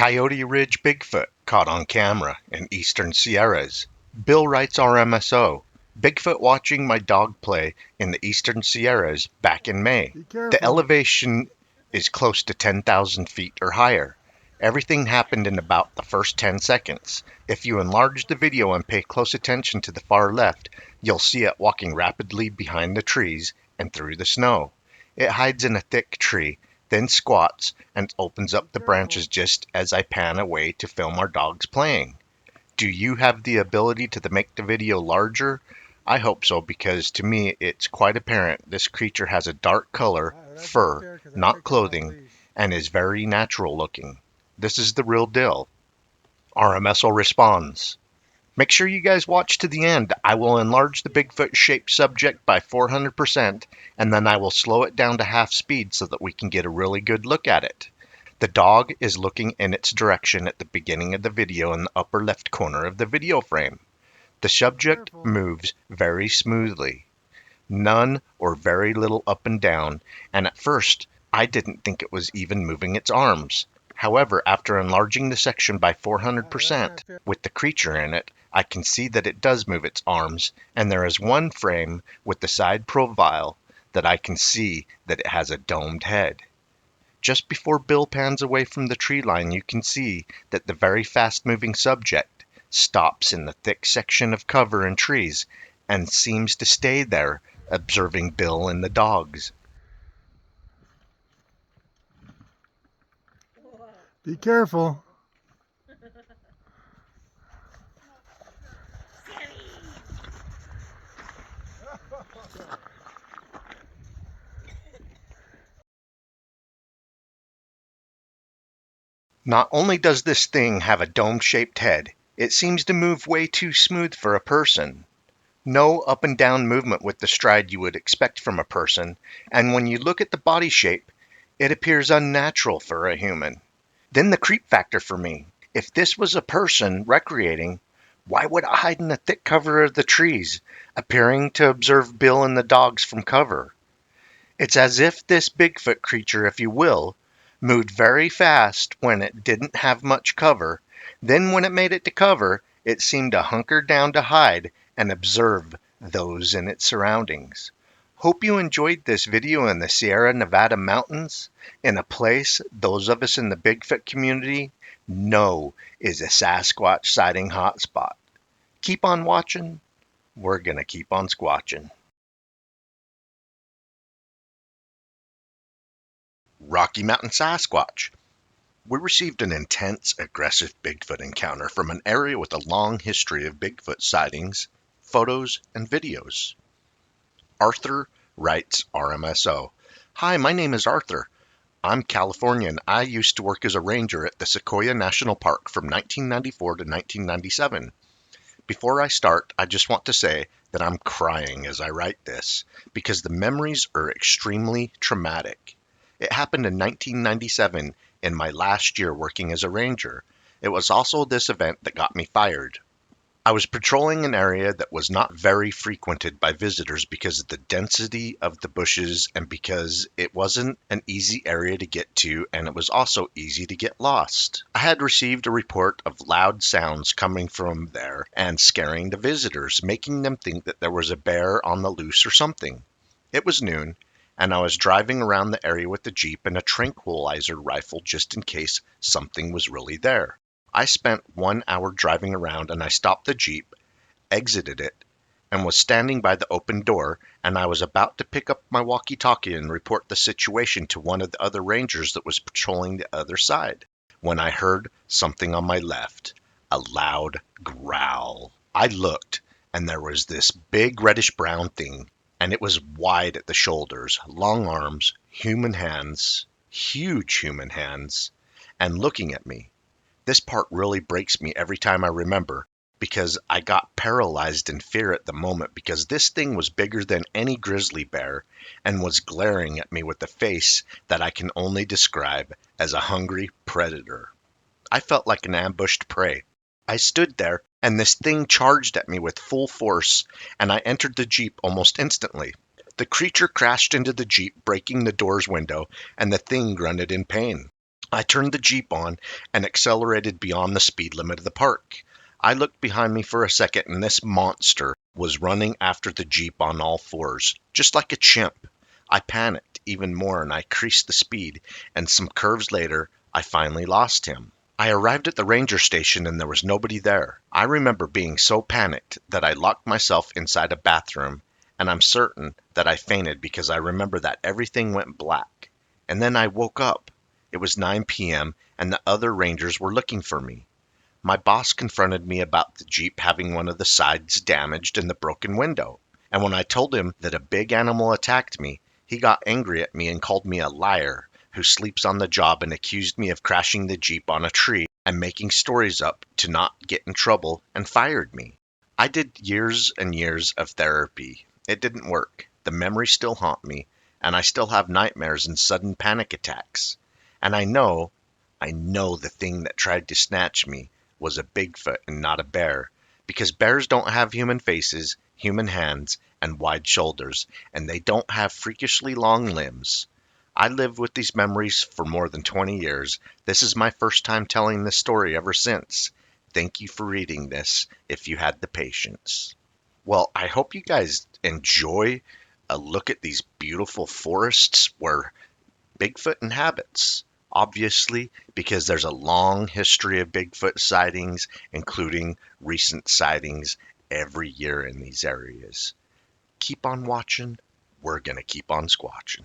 Coyote Ridge Bigfoot caught on camera in eastern Sierras. Bill writes RMSO. Bigfoot watching my dog play in the eastern Sierras back in May. Be The careful. elevation is close to 10,000 feet or higher. Everything happened in about the first 10 seconds. If you enlarge the video and pay close attention to the far left, you'll see it walking rapidly behind the trees and through the snow. It hides in a thick tree, then squats and opens up the branches just as I pan away to film our dogs playing. Do you have the ability to make the video larger? I hope so, because to me it's quite apparent this creature has a dark color, That's not fur, fair 'cause I not picked him off clothing, leash. and is very natural looking. This is the real deal. RMSO responds. Make sure you guys watch to the end. I will enlarge the Bigfoot-shaped subject by 400%, and then I will slow it down to half speed so that we can get a really good look at it. The dog is looking in its direction at the beginning of the video in the upper left corner of the video frame. The subject moves very smoothly. None or very little up and down, and at first I didn't think it was even moving its arms. However, after enlarging the section by 400% with the creature in it, I can see that it does move its arms, and there is one frame with the side profile that I can see that it has a domed head. Just before Bill pans away from the tree line, you can see that the very fast-moving subject stops in the thick section of cover and trees and seems to stay there, observing Bill and the dogs. Be careful. Not only does this thing have a dome-shaped head, it seems to move way too smooth for a person. No up and down movement with the stride you would expect from a person, and when you look at the body shape, it appears unnatural for a human. Then the creep factor for me. If this was a person recreating, why would it hide in the thick cover of the trees, appearing to observe Bill and the dogs from cover? It's as if this Bigfoot creature, if you will, moved very fast when it didn't have much cover. Then when it made it to cover, it seemed to hunker down to hide and observe those in its surroundings. Hope you enjoyed this video in the Sierra Nevada mountains, in a place those of us in the Bigfoot community know is a Sasquatch sighting hotspot. Keep on watching. We're gonna keep on squatching. Rocky Mountain Sasquatch. We received an intense, aggressive Bigfoot encounter from an area with a long history of Bigfoot sightings, photos, and videos. Arthur writes RMSO. Hi, my name is Arthur. I'm Californian. I used to work as a ranger at the Sequoia National Park from 1994 to 1997. Before I start, I just want to say that I'm crying as I write this, because the memories are extremely traumatic. It happened in 1997, in my last year working as a ranger. It was also this event that got me fired. I was patrolling an area that was not very frequented by visitors because of the density of the bushes and because it wasn't an easy area to get to, and it was also easy to get lost. I had received a report of loud sounds coming from there and scaring the visitors, making them think that there was a bear on the loose or something. It was noon, and I was driving around the area with the Jeep and a tranquilizer rifle just in case something was really there. I spent 1 hour driving around, and I stopped the Jeep, exited it, and was standing by the open door, and I was about to pick up my walkie-talkie and report the situation to one of the other rangers that was patrolling the other side, when I heard something on my left, a loud growl. I looked, and there was this big reddish-brown thing, and it was wide at the shoulders, long arms, human hands, huge human hands, and looking at me. This part really breaks me every time I remember, because I got paralyzed in fear at the moment, because this thing was bigger than any grizzly bear and was glaring at me with a face that I can only describe as a hungry predator. I felt like an ambushed prey. I stood there, and this thing charged at me with full force, and I entered the Jeep almost instantly. The creature crashed into the Jeep, breaking the door's window, and the thing grunted in pain. I turned the Jeep on and accelerated beyond the speed limit of the park. I looked behind me for a second and this monster was running after the Jeep on all fours, just like a chimp. I panicked even more and I increased the speed, and some curves later, I finally lost him. I arrived at the ranger station and there was nobody there. I remember being so panicked that I locked myself inside a bathroom, and I'm certain that I fainted because I remember that everything went black. And then I woke up. It was 9 p.m. and the other rangers were looking for me. My boss confronted me about the Jeep having one of the sides damaged and the broken window. And when I told him that a big animal attacked me, he got angry at me and called me a liar who sleeps on the job and accused me of crashing the Jeep on a tree and making stories up to not get in trouble and fired me. I did years and years of therapy. It didn't work. The memories still haunt me, and I still have nightmares and sudden panic attacks. And I know the thing that tried to snatch me was a Bigfoot and not a bear, because bears don't have human faces, human hands, and wide shoulders, and they don't have freakishly long limbs. I lived with these memories for more than 20 years. This is my first time telling this story ever since. Thank you for reading this, if you had the patience. Well, I hope you guys enjoy a look at these beautiful forests where Bigfoot inhabits. Obviously, because there's a long history of Bigfoot sightings, including recent sightings every year in these areas. Keep on watching. We're going to keep on squatching.